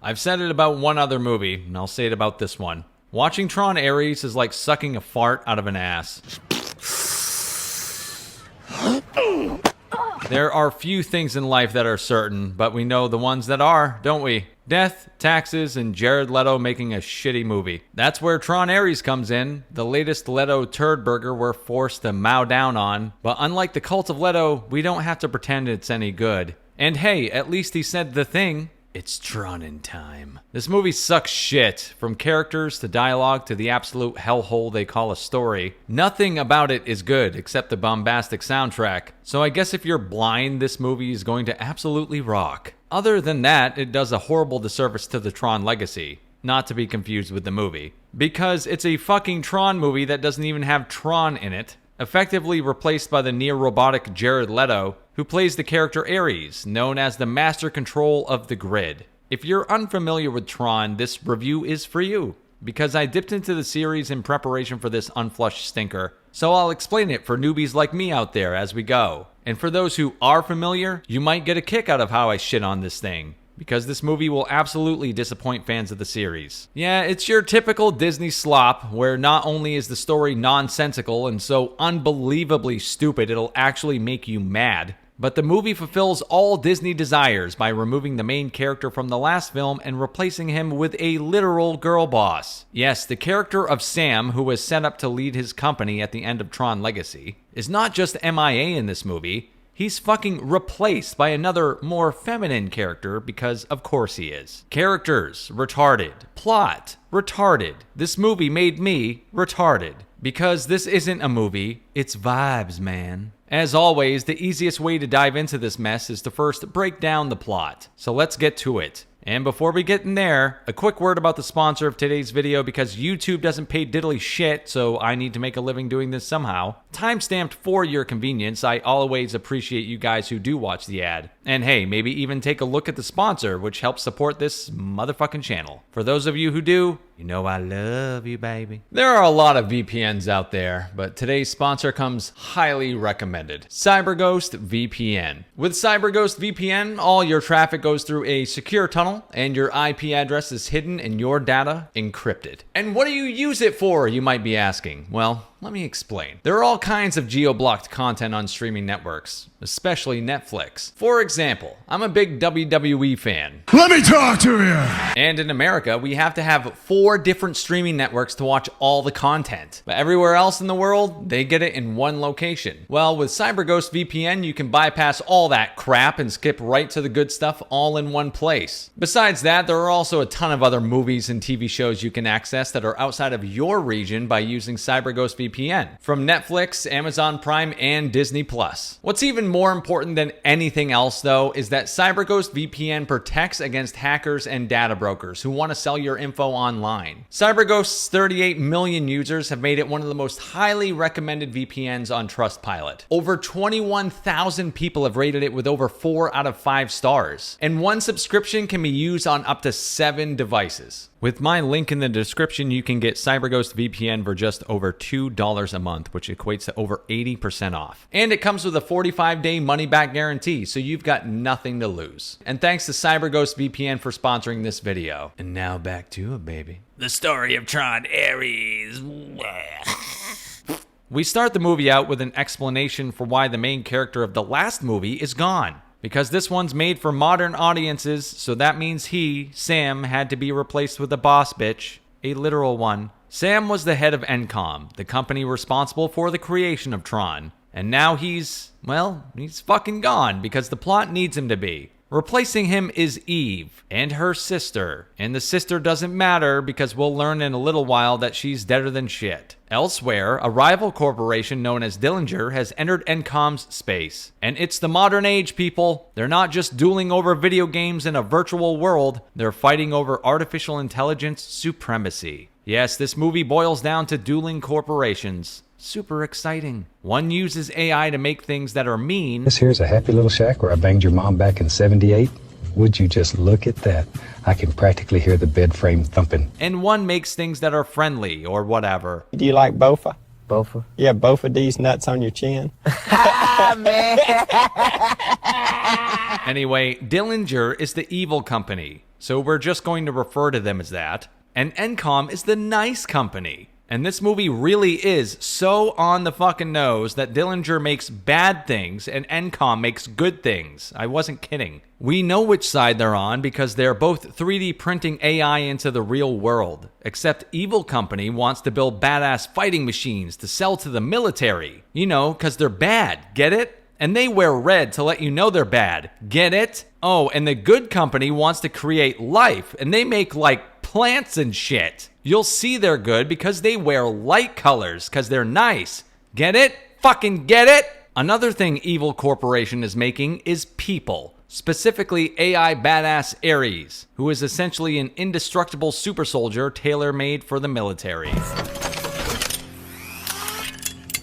I've said it about one other movie, and I'll say it about this one. Watching Tron Ares is like sucking a fart out of an ass. There are few things in life that are certain, but we know the ones that are, don't we? Death, taxes, and Jared Leto making a shitty movie. That's where Tron Ares comes in, the latest Leto turd burger we're forced to mow down on. But unlike the cult of Leto, we don't have to pretend it's any good. And hey, at least he said the thing. It's Tron in time. This movie sucks shit, from characters to dialogue to the absolute hellhole they call a story. Nothing about it is good except the bombastic soundtrack. So I guess if you're blind, this movie is going to absolutely rock. Other than that, it does a horrible disservice to the Tron legacy. Not to be confused with the movie. Because it's a fucking Tron movie that doesn't even have Tron in it. Effectively replaced by the near-robotic Jared Leto, who plays the character Ares, known as the master control of the grid. If you're unfamiliar with Tron, this review is for you, because I dipped into the series in preparation for this unflushed stinker, so I'll explain it for newbies like me out there as we go. And for those who are familiar, you might get a kick out of how I shit on this thing, because this movie will absolutely disappoint fans of the series. Yeah, it's your typical Disney slop, where not only is the story nonsensical and so unbelievably stupid it'll actually make you mad, but the movie fulfills all Disney desires by removing the main character from the last film and replacing him with a literal girl boss. Yes, the character of Sam, who was set up to lead his company at the end of Tron Legacy, is not just MIA in this movie. He's fucking replaced by another, more feminine character because of course he is. Characters, retarded. Plot, retarded. This movie made me retarded. Because this isn't a movie, it's vibes, man. As always, the easiest way to dive into this mess is to first break down the plot. So let's get to it. And before we get in there, a quick word about the sponsor of today's video, because YouTube doesn't pay diddly shit, so I need to make a living doing this somehow. Timestamped for your convenience. I always appreciate you guys who do watch the ad. And hey, maybe even take a look at the sponsor, which helps support this motherfucking channel. For those of you who do, you know I love you, baby. There are a lot of VPNs out there, but today's sponsor comes highly recommended. CyberGhost VPN. With CyberGhost VPN, all your traffic goes through a secure tunnel, and your IP address is hidden and your data encrypted. And what do you use it for, you might be asking? Well, let me explain. There are all kinds of geo-blocked content on streaming networks, especially Netflix. For example, I'm a big WWE fan. Let me talk to you! And in America, we have to have 4 different streaming networks to watch all the content. But everywhere else in the world, they get it in one location. Well, with CyberGhost VPN, you can bypass all that crap and skip right to the good stuff all in one place. Besides that, there are also a ton of other movies and TV shows you can access that are outside of your region by using CyberGhost VPN. From Netflix, Amazon Prime, and Disney+. What's even more important than anything else, though, is that CyberGhost VPN protects against hackers and data brokers who want to sell your info online. CyberGhost's 38 million users have made it one of the most highly recommended VPNs on Trustpilot. Over 21,000 people have rated it with over 4 out of 5 stars. And one subscription can be used on up to 7 devices. With my link in the description, you can get CyberGhost VPN for just over $2 a month, which equates to over 80% off. And it comes with a 45-day money-back guarantee, so you've got nothing to lose. And thanks to CyberGhost VPN for sponsoring this video. And now back to it, baby. The story of Tron Ares. We start the movie out with an explanation for why the main character of the last movie is gone. Because this one's made for modern audiences, so that means he, Sam, had to be replaced with a boss bitch. A literal one. Sam was the head of Encom, the company responsible for the creation of Tron. And now he's fucking gone because the plot needs him to be. Replacing him is Eve and her sister. And the sister doesn't matter because we'll learn in a little while that she's deader than shit. Elsewhere, a rival corporation known as Dillinger has entered Encom's space. And it's the modern age, people. They're not just dueling over video games in a virtual world. They're fighting over artificial intelligence supremacy. Yes, this movie boils down to dueling corporations. Super exciting. One uses AI to make things that are mean. This here's a happy little shack where I banged your mom back in '78. Would you just look at that? I can practically hear the bed frame thumping. And one makes things that are friendly or whatever. Do you like bofa? Bofa? Yeah, both of these nuts on your chin. Anyway, Dillinger is the evil company. so we're just going to refer to them as that. And Encom is the nice company. And this movie really is so on the fucking nose that Dillinger makes bad things and Encom makes good things. I wasn't kidding. We know which side they're on because they're both 3D printing AI into the real world. Except Evil Company wants to build badass fighting machines to sell to the military. You know, because they're bad. Get it? And they wear red to let you know they're bad. Get it? Oh, and the Good Company wants to create life, and they make, like, plants and shit. You'll see they're good because they wear light colors, because they're nice. Get it? Fucking get it? Another thing Evil Corporation is making is people. Specifically AI badass Ares, who is essentially an indestructible super soldier tailor-made for the military.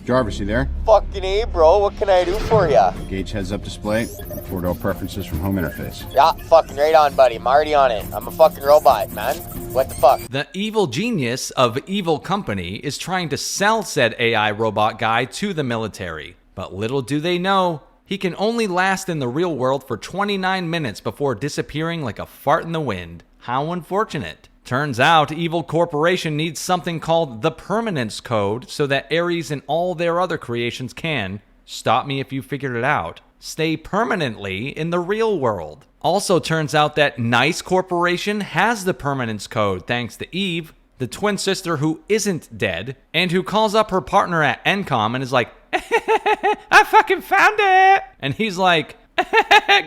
Jarvis, you there? Fucking A, bro. What can I do for ya? Gauge heads-up display, four-door preferences from home interface. Yeah, fucking right on, buddy. I'm already on it. I'm a fucking robot, man. What the fuck? The evil genius of Evil Company is trying to sell said AI robot guy to the military. But little do they know, he can only last in the real world for 29 minutes before disappearing like a fart in the wind. How unfortunate. Turns out Evil Corporation needs something called the Permanence Code so that Ares and all their other creations can, stop me if you figured it out, stay permanently in the real world. Also turns out that Nice Corporation has the Permanence Code thanks to Eve, the twin sister who isn't dead, and who calls up her partner at Encom and is like, I fucking found it! And he's like,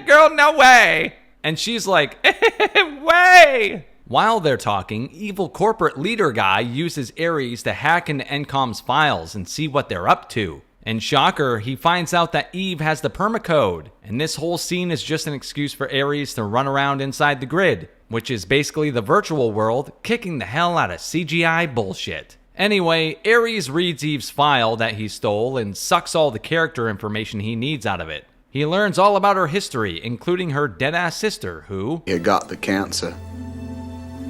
girl, no way! And she's like, way! While they're talking, evil corporate leader guy uses Ares to hack into Encom's files and see what they're up to. And shocker, he finds out that Eve has the permacode, and this whole scene is just an excuse for Ares to run around inside the grid, which is basically the virtual world, kicking the hell out of CGI bullshit. Anyway, Ares reads Eve's file that he stole and sucks all the character information he needs out of it. He learns all about her history, including her dead-ass sister, who... You got the cancer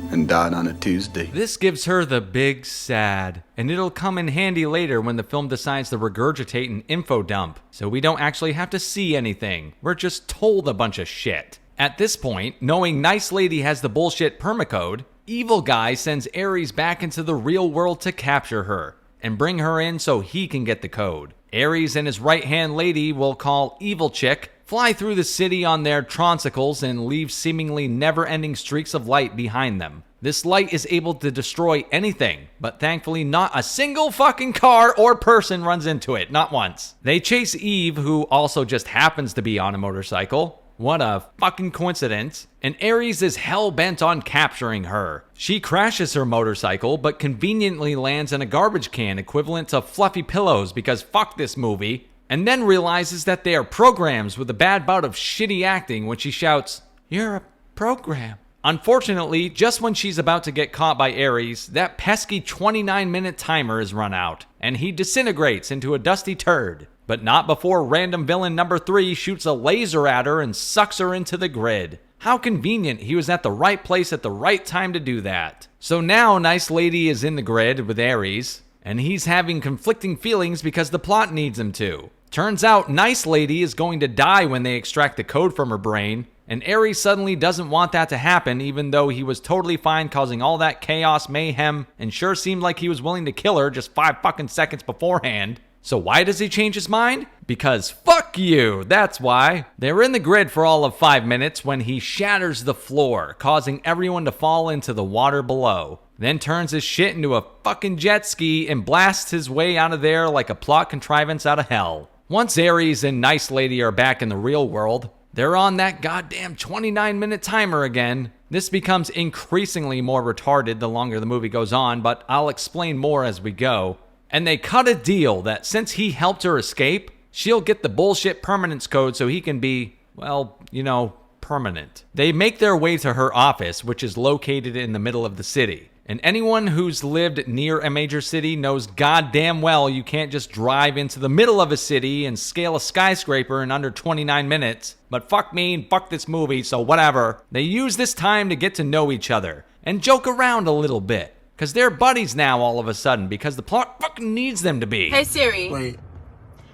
and died on a Tuesday. This gives her the big sad, and it'll come in handy later when the film decides to regurgitate an info dump, so we don't actually have to see anything. We're just told a bunch of shit. At this point, knowing Nice Lady has the bullshit permacode, Evil Guy sends Ares back into the real world to capture her, and bring her in so he can get the code. Ares and his right-hand lady will call Evil Chick, fly through the city on their Tronsicles and leave seemingly never-ending streaks of light behind them. This light is able to destroy anything, but thankfully not a single fucking car or person runs into it, not once. They chase Eve, who also just happens to be on a motorcycle. What a fucking coincidence. And Ares is hell-bent on capturing her. She crashes her motorcycle, but conveniently lands in a garbage can equivalent to fluffy pillows because fuck this movie, and then realizes that they are programs with a bad bout of shitty acting when she shouts, "You're a program." Unfortunately, just when she's about to get caught by Ares, that pesky 29-minute timer is run out, and he disintegrates into a dusty turd. But not before random villain number 3 shoots a laser at her and sucks her into the grid. How convenient he was at the right place at the right time to do that. So now Nice Lady is in the grid with Ares, and he's having conflicting feelings because the plot needs him to. Turns out Nice Lady is going to die when they extract the code from her brain, and Ares suddenly doesn't want that to happen even though he was totally fine causing all that chaos, mayhem, and sure seemed like he was willing to kill her just 5 fucking seconds beforehand. So why does he change his mind? Because fuck you, that's why. They're in the grid for all of 5 minutes when he shatters the floor, causing everyone to fall into the water below. Then turns his shit into a fucking jet ski and blasts his way out of there like a plot contrivance out of hell. Once Ares and Nice Lady are back in the real world, they're on that goddamn 29-minute timer again. This becomes increasingly more retarded the longer the movie goes on, but I'll explain more as we go. And they cut a deal that since he helped her escape, she'll get the bullshit permanence code so he can be, well, you know, permanent. They make their way to her office, which is located in the middle of the city. And anyone who's lived near a major city knows goddamn well you can't just drive into the middle of a city and scale a skyscraper in under 29 minutes. But fuck me and fuck this movie, so whatever. They use this time to get to know each other and joke around a little bit. Because they're buddies now all of a sudden because the plot fucking needs them to be. Hey Siri. Wait.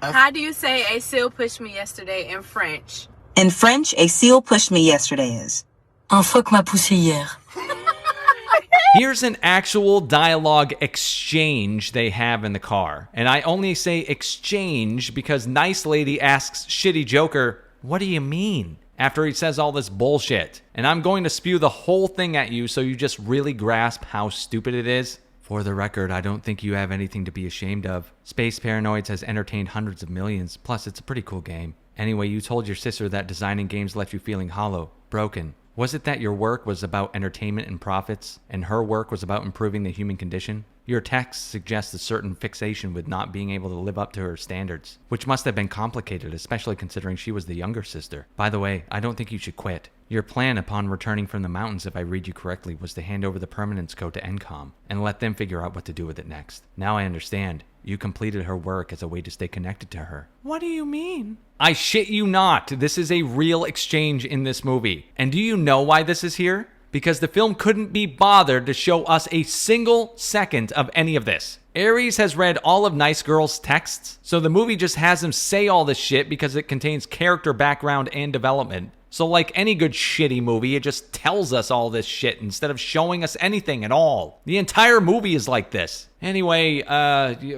How do you say a seal pushed me yesterday in French? In French, a seal pushed me yesterday is Un phoque m'a poussé hier. Here's an actual dialogue exchange they have in the car. And I only say exchange because Nice Lady asks Shitty Joker, "What do you mean?" after he says all this bullshit. And I'm going to spew the whole thing at you so you just really grasp how stupid it is. For the record, I don't think you have anything to be ashamed of. Space Paranoids has entertained hundreds of millions, plus it's a pretty cool game. Anyway, you told your sister that designing games left you feeling hollow, broken. Was it that your work was about entertainment and profits, and her work was about improving the human condition? Your text suggests a certain fixation with not being able to live up to her standards, which must have been complicated, especially considering she was the younger sister. By the way, I don't think you should quit. Your plan upon returning from the mountains, if I read you correctly, was to hand over the permanence code to NCOM and let them figure out what to do with it next. Now I understand. You completed her work as a way to stay connected to her. What do you mean? I shit you not. This is a real exchange in this movie. And do you know why this is here? Because the film couldn't be bothered to show us a single second of any of this. Ares has read all of Nice Girl's texts, so the movie just has him say all this shit because it contains character background and development. So like any good shitty movie, it just tells us all this shit instead of showing us anything at all. The entire movie is like this. Anyway,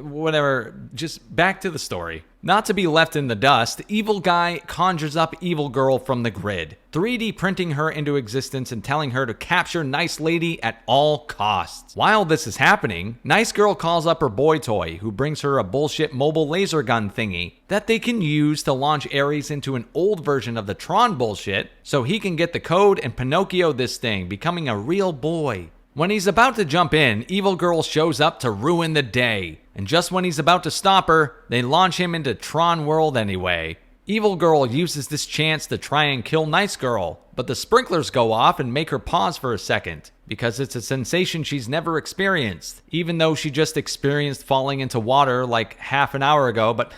whatever, just back to the story. Not to be left in the dust, Evil Guy conjures up Evil Girl from the grid, 3D printing her into existence and telling her to capture Nice Lady at all costs. While this is happening, Nice Girl calls up her boy toy, who brings her a bullshit mobile laser gun thingy that they can use to launch Ares into an old version of the Tron bullshit so he can get the code and Pinocchio this thing, becoming a real boy. When he's about to jump in, Evil Girl shows up to ruin the day. And just when he's about to stop her, they launch him into Tron World anyway. Evil Girl uses this chance to try and kill Nice Girl, but the sprinklers go off and make her pause for a second, because it's a sensation she's never experienced, even though she just experienced falling into water like half an hour ago, but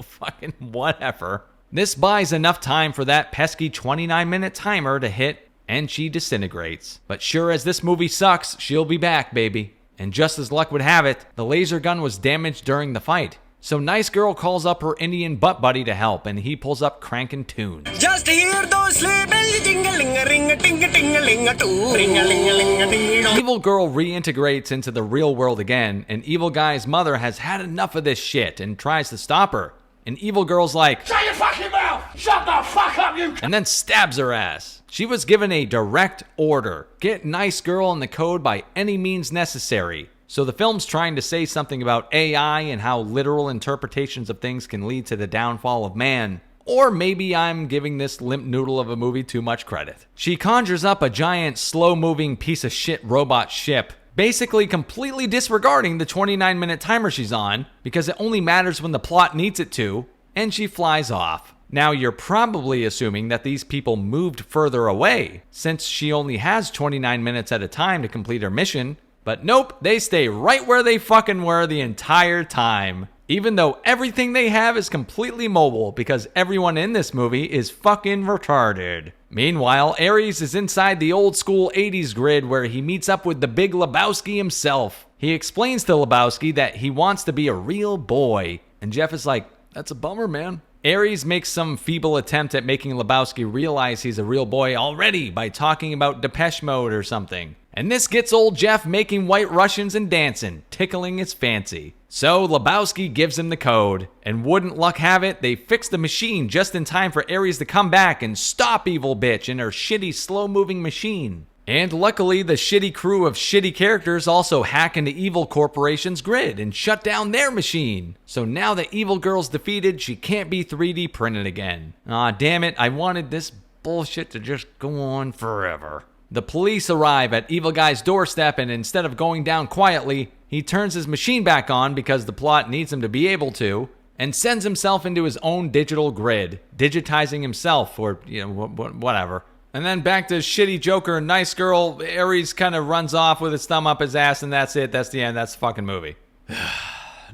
fucking whatever. This buys enough time for that pesky 29-minute timer to hit, and she disintegrates. But sure as this movie sucks, she'll be back, baby. And just as luck would have it, the laser gun was damaged during the fight. So Nice Girl calls up her Indian butt buddy to help, and he pulls up crankin' tunes. Just hear those sleigh bells jingling-a-ring-a-ting-a-ting-a-ling-a-ting-a-ling-a-ting-a-ling. Evil Girl reintegrates into the real world again, and Evil Guy's mother has had enough of this shit and tries to stop her. And Evil Girl's like, "Shut your fucking mouth! Shut the fuck up, you!" and then stabs her ass. She was given a direct order. Get Nice Girl in the code by any means necessary. So the film's trying to say something about AI and how literal interpretations of things can lead to the downfall of man. Or maybe I'm giving this limp noodle of a movie too much credit. She conjures up a giant, slow-moving piece of shit robot ship, basically completely disregarding the 29-minute timer she's on, because it only matters when the plot needs it to, and she flies off. Now, you're probably assuming that these people moved further away, since she only has 29 minutes at a time to complete her mission, but nope, they stay right where they fucking were the entire time. Even though everything they have is completely mobile, because everyone in this movie is fucking retarded. Meanwhile, Ares is inside the old school 80s grid where he meets up with the big Lebowski himself. He explains to Lebowski that he wants to be a real boy, and Jeff is like, "That's a bummer, man." Ares makes some feeble attempt at making Lebowski realize he's a real boy already by talking about Depeche Mode or something. And this gets old Jeff making White Russians and dancing, tickling his fancy. So Lebowski gives him the code, and wouldn't luck have it, they fix the machine just in time for Ares to come back and stop Evil Bitch in her shitty slow-moving machine. And luckily, the shitty crew of shitty characters also hack into Evil Corporation's grid and shut down their machine. So now that Evil Girl's defeated, she can't be 3D printed again. Aw, damn it, I wanted this bullshit to just go on forever. The police arrive at Evil Guy's doorstep, and instead of going down quietly, he turns his machine back on because the plot needs him to be able to, and sends himself into his own digital grid, digitizing himself, or, whatever. And then back to shitty Joker and Nice Girl. Ares kind of runs off with his thumb up his ass, and that's it. That's the end. That's the fucking movie.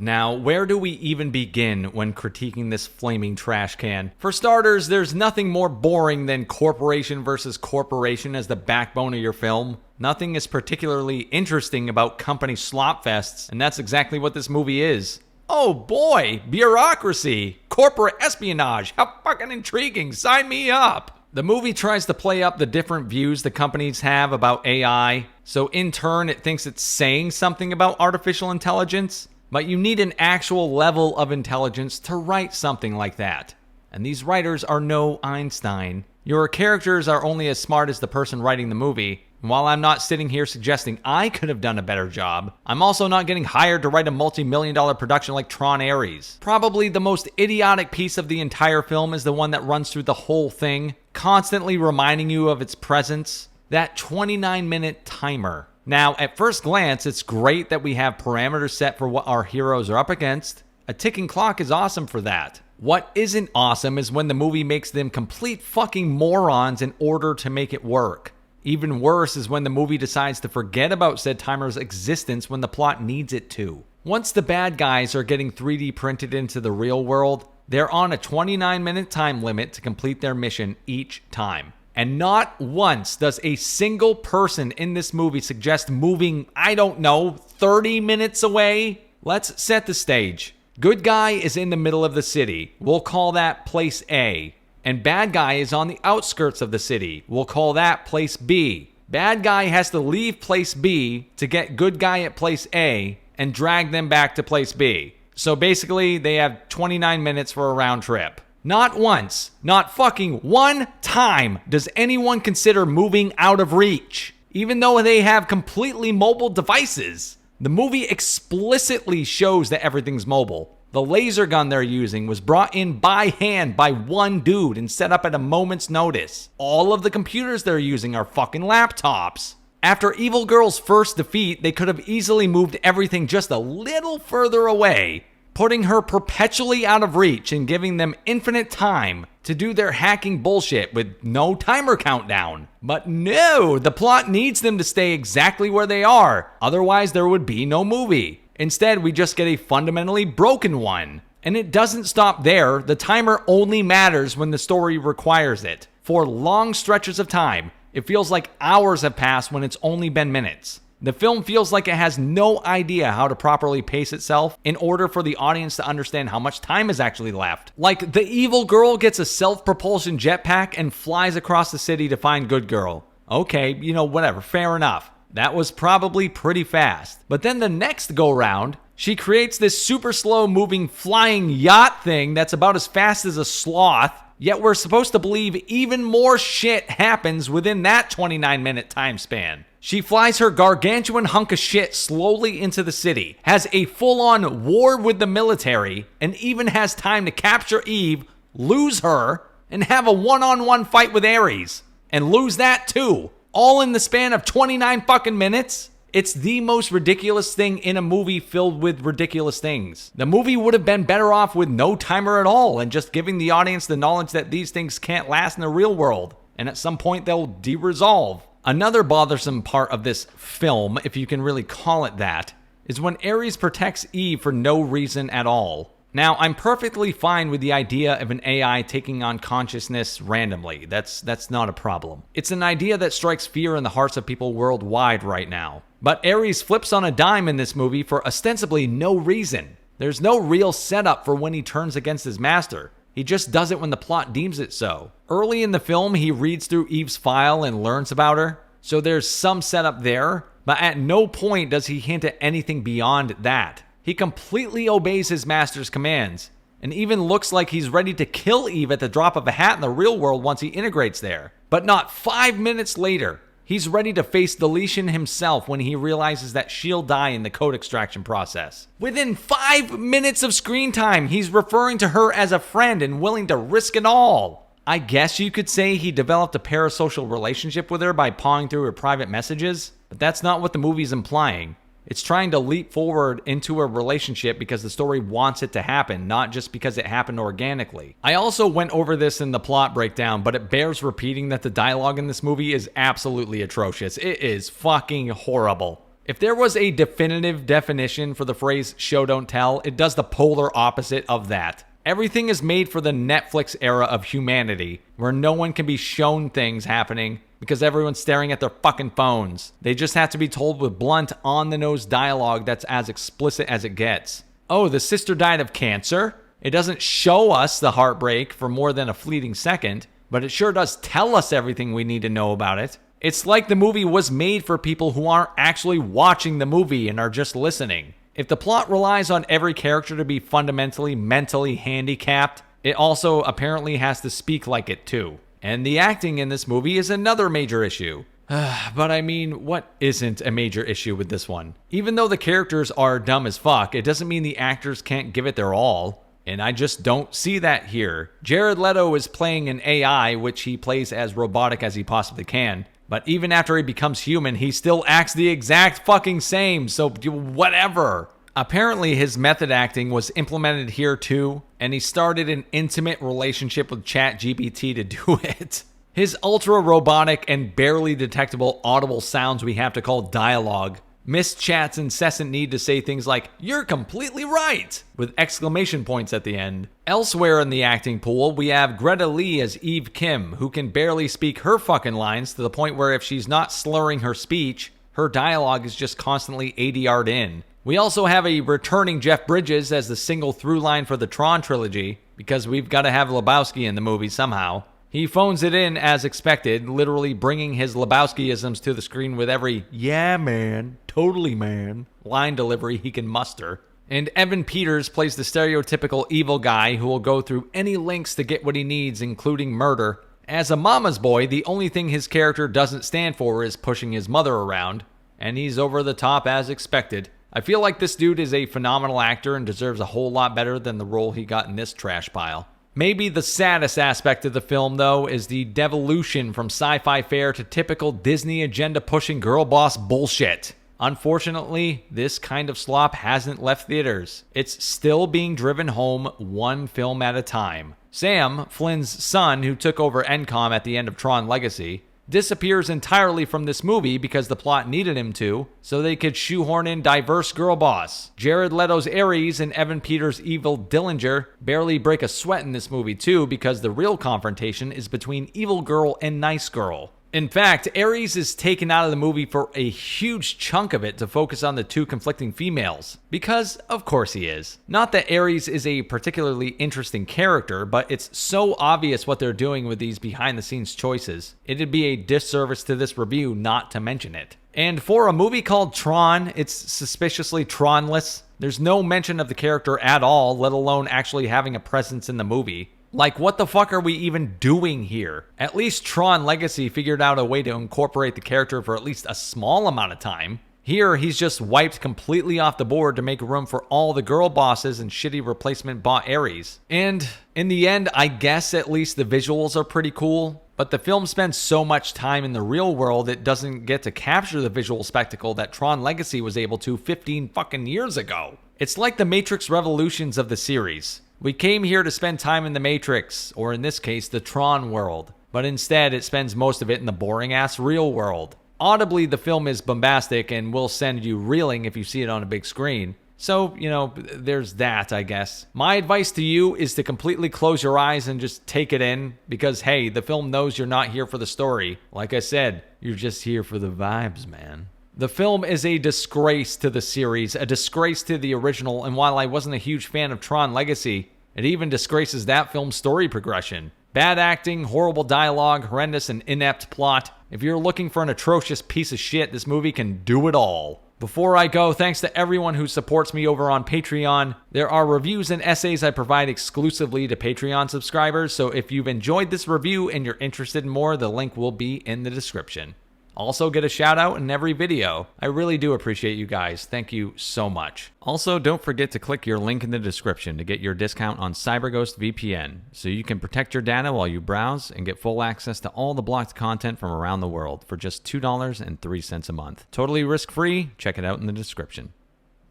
Now, where do we even begin when critiquing this flaming trash can? For starters, there's nothing more boring than corporation versus corporation as the backbone of your film. Nothing is particularly interesting about company slop fests, and that's exactly what this movie is. Oh boy, bureaucracy, corporate espionage, how fucking intriguing, sign me up. The movie tries to play up the different views the companies have about AI, so in turn it thinks it's saying something about artificial intelligence, but you need an actual level of intelligence to write something like that. And these writers are no Einstein. Your characters are only as smart as the person writing the movie. And while I'm not sitting here suggesting I could have done a better job, I'm also not getting hired to write a multi-million-dollar production like Tron Ares. Probably the most idiotic piece of the entire film is the one that runs through the whole thing, constantly reminding you of its presence. That 29-minute timer. Now, at first glance, it's great that we have parameters set for what our heroes are up against. A ticking clock is awesome for that. What isn't awesome is when the movie makes them complete fucking morons in order to make it work. Even worse is when the movie decides to forget about said timer's existence when the plot needs it to. Once the bad guys are getting 3D printed into the real world, they're on a 29-minute time limit to complete their mission each time. And not once does a single person in this movie suggest moving, 30 minutes away. Let's set the stage. Good guy is in the middle of the city. We'll call that place A. And bad guy is on the outskirts of the city. We'll call that place B. Bad guy has to leave place B to get good guy at place A and drag them back to place B. So basically, they have 29 minutes for a round trip. Not once, not fucking one time does anyone consider moving out of reach, even though they have completely mobile devices. The movie explicitly shows that everything's mobile. The laser gun they're using was brought in by hand by one dude and set up at a moment's notice. All of the computers they're using are fucking laptops. After Evil Girl's first defeat, they could have easily moved everything just a little further away, putting her perpetually out of reach and giving them infinite time to do their hacking bullshit with no timer countdown. But no, the plot needs them to stay exactly where they are, otherwise there would be no movie. Instead, we just get a fundamentally broken one. And it doesn't stop there. The timer only matters when the story requires it. For long stretches of time, it feels like hours have passed when it's only been minutes. The film feels like it has no idea how to properly pace itself in order for the audience to understand how much time is actually left. Like, the evil girl gets a self-propulsion jetpack and flies across the city to find good girl. Okay, whatever, fair enough. That was probably pretty fast. But then the next go-round, she creates this super slow-moving flying yacht thing that's about as fast as a sloth, yet we're supposed to believe even more shit happens within that 29-minute time span. She flies her gargantuan hunk of shit slowly into the city, has a full-on war with the military, and even has time to capture Eve, lose her, and have a one-on-one fight with Ares. And lose that too. All in the span of 29 fucking minutes? It's the most ridiculous thing in a movie filled with ridiculous things. The movie would have been better off with no timer at all and just giving the audience the knowledge that these things can't last in the real world, and at some point they'll de-resolve. Another bothersome part of this film, if you can really call it that, is when Ares protects Eve for no reason at all. Now, I'm perfectly fine with the idea of an AI taking on consciousness randomly. That's not a problem. It's an idea that strikes fear in the hearts of people worldwide right now. But Ares flips on a dime in this movie for ostensibly no reason. There's no real setup for when he turns against his master. He just does it when the plot deems it so. Early in the film, he reads through Eve's file and learns about her, so there's some setup there, but at no point does he hint at anything beyond that. He completely obeys his master's commands, and even looks like he's ready to kill Eve at the drop of a hat in the real world once he integrates there. But not 5 minutes later, he's ready to face deletion himself when he realizes that she'll die in the code extraction process. Within 5 minutes of screen time, he's referring to her as a friend and willing to risk it all. I guess you could say he developed a parasocial relationship with her by pawing through her private messages, but that's not what the movie's implying. It's trying to leap forward into a relationship because the story wants it to happen, not just because it happened organically. I also went over this in the plot breakdown, but it bears repeating that the dialogue in this movie is absolutely atrocious. It is fucking horrible. If there was a definitive definition for the phrase show don't tell, it does the polar opposite of that. Everything is made for the Netflix era of humanity, where no one can be shown things happening because everyone's staring at their fucking phones. They just have to be told with blunt, on-the-nose dialogue that's as explicit as it gets. Oh, the sister died of cancer? It doesn't show us the heartbreak for more than a fleeting second. but it sure does tell us everything we need to know about it. It's like the movie was made for people who aren't actually watching the movie and are just listening. If the plot relies on every character to be fundamentally mentally handicapped, it also apparently has to speak like it too. And the acting in this movie is another major issue. But I mean, what isn't a major issue with this one? Even though the characters are dumb as fuck, it doesn't mean the actors can't give it their all. And I just don't see that here. Jared Leto is playing an AI, which he plays as robotic as he possibly can. But even after he becomes human, he still acts the exact fucking same, so whatever. Apparently his method acting was implemented here too, and he started an intimate relationship with ChatGPT to do it. His ultra-robotic and barely detectable audible sounds we have to call dialogue miss Chat's incessant need to say things like, "You're completely right," with exclamation points at the end. Elsewhere in the acting pool, we have Greta Lee as Eve Kim, who can barely speak her fucking lines to the point where if she's not slurring her speech, her dialogue is just constantly ADR'd in. We also have a returning Jeff Bridges as the single through line for the Tron trilogy, because we've got to have Lebowski in the movie somehow. He phones it in as expected, literally bringing his Lebowski-isms to the screen with every "yeah man, totally man" line delivery he can muster. And Evan Peters plays the stereotypical evil guy who will go through any lengths to get what he needs, including murder. As a mama's boy, the only thing his character doesn't stand for is pushing his mother around, and he's over the top as expected. I feel like this dude is a phenomenal actor and deserves a whole lot better than the role he got in this trash pile. Maybe the saddest aspect of the film, though, is the devolution from sci-fi fare to typical Disney agenda-pushing girl boss bullshit. Unfortunately, this kind of slop hasn't left theaters. It's still being driven home one film at a time. Sam, Flynn's son, who took over ENCOM at the end of Tron Legacy, disappears entirely from this movie because the plot needed him to, so they could shoehorn in diverse girl boss. Jared Leto's Ares and Evan Peters' evil Dillinger barely break a sweat in this movie too, because the real confrontation is between evil girl and nice girl. In fact, Ares is taken out of the movie for a huge chunk of it to focus on the two conflicting females. Because, of course he is. Not that Ares is a particularly interesting character, but it's so obvious what they're doing with these behind-the-scenes choices. It'd be a disservice to this review not to mention it. And for a movie called Tron, it's suspiciously Tronless. There's no mention of the character at all, let alone actually having a presence in the movie. Like, what the fuck are we even doing here? At least Tron Legacy figured out a way to incorporate the character for at least a small amount of time. Here, he's just wiped completely off the board to make room for all the girl bosses and shitty replacement bot Ares. And in the end, I guess at least the visuals are pretty cool, but the film spends so much time in the real world it doesn't get to capture the visual spectacle that Tron Legacy was able to 15 fucking years ago. It's like the Matrix Revolutions of the series. We came here to spend time in the Matrix, or in this case, the Tron world, but instead it spends most of it in the boring-ass real world. Audibly, the film is bombastic and will send you reeling if you see it on a big screen. So, there's that, I guess. My advice to you is to completely close your eyes and just take it in, because hey, the film knows you're not here for the story. Like I said, you're just here for the vibes, man. The film is a disgrace to the series, a disgrace to the original, and while I wasn't a huge fan of Tron Legacy, it even disgraces that film's story progression. Bad acting, horrible dialogue, horrendous and inept plot. If you're looking for an atrocious piece of shit, this movie can do it all. Before I go, thanks to everyone who supports me over on Patreon. There are reviews and essays I provide exclusively to Patreon subscribers, so if you've enjoyed this review and you're interested in more, the link will be in the description. Also get a shout out in every video. I really do appreciate you guys. Thank you so much. Also, don't forget to click your link in the description to get your discount on CyberGhost VPN, so you can protect your data while you browse and get full access to all the blocked content from around the world for just $2.03 a month. Totally risk-free. Check it out in the description.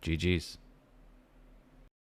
GG's.